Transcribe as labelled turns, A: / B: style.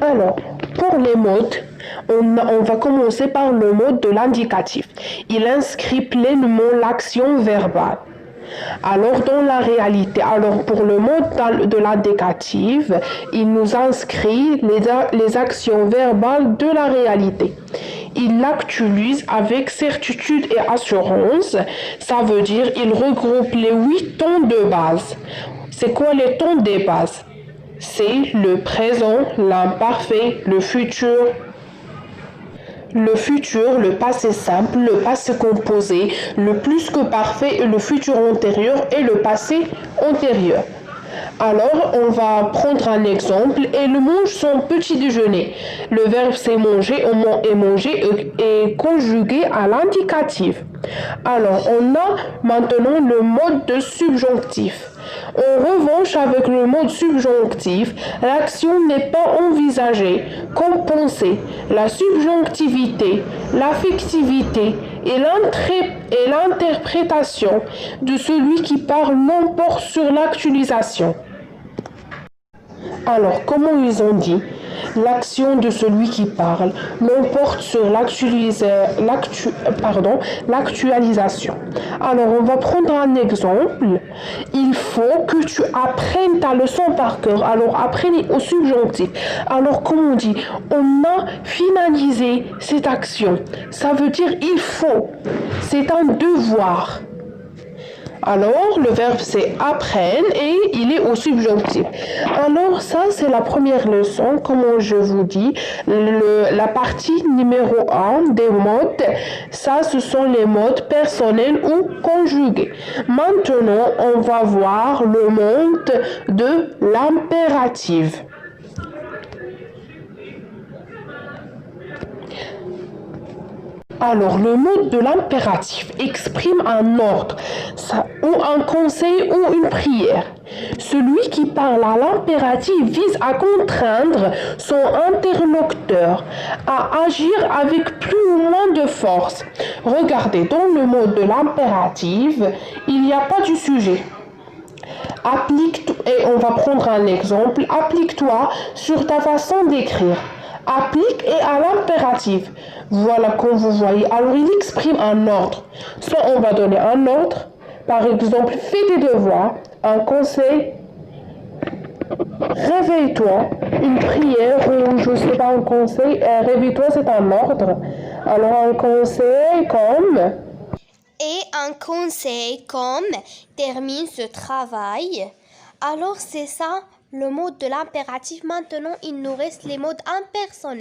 A: Alors, pour les modes, on va commencer par le mode de l'indicatif. Il inscrit pleinement l'action verbale. Alors, dans la réalité, pour le mode de l'indicatif, il nous inscrit les actions verbales de la réalité. Il l'actualise avec certitude et assurance. Ça veut dire il regroupe les 8 tons de base. C'est quoi les tons de base? C'est le présent, l'imparfait, le futur, le passé simple, le passé composé, le plus que parfait et le futur antérieur et le passé antérieur. Alors, on va prendre un exemple et le mange son petit déjeuner. Le verbe c'est manger, est manger est conjugué à l'indicatif. Alors, on a maintenant le mode de subjonctif. En revanche, avec le mode subjonctif, l'action n'est pas envisagée comme pensée. La subjonctivité, l'affectivité et l'interprétation de celui qui parle l'emportent sur l'actualisation. Alors, comment ils ont dit? L'action de celui qui parle l'emporte sur l'actualisation. Alors, on va prendre un exemple. Il faut que tu apprennes ta leçon par cœur. Alors, apprenez au subjonctif. Alors, comme on dit, on a finalisé cette action. Ça veut dire il faut. C'est un devoir. Alors, le verbe c'est apprendre et il est au subjonctif. Alors, ça c'est la première leçon, comme je vous dis. La partie numéro 1 des modes, ça ce sont les modes personnels ou conjugués. Maintenant, on va voir le mode de l'impératif. Alors, le mode de l'impératif exprime un ordre, ou un conseil ou une prière. Celui qui parle à l'impératif vise à contraindre son interlocuteur à agir avec plus ou moins de force. Regardez, dans le mode de l'impératif, il n'y a pas du sujet. Et on va prendre un exemple. Applique-toi sur ta façon d'écrire. Applique et à l'impératif. Voilà comme vous voyez. Alors il exprime un ordre. Soit on va donner un ordre. Par exemple, fais tes devoirs. Un conseil. Réveille-toi. Une prière ou je ne sais pas un conseil. Réveille-toi, c'est un ordre. Alors un conseil comme...
B: Et un conseil comme termine ce travail. Alors c'est ça le mode de l'impératif. Maintenant, il nous reste les modes impersonnels.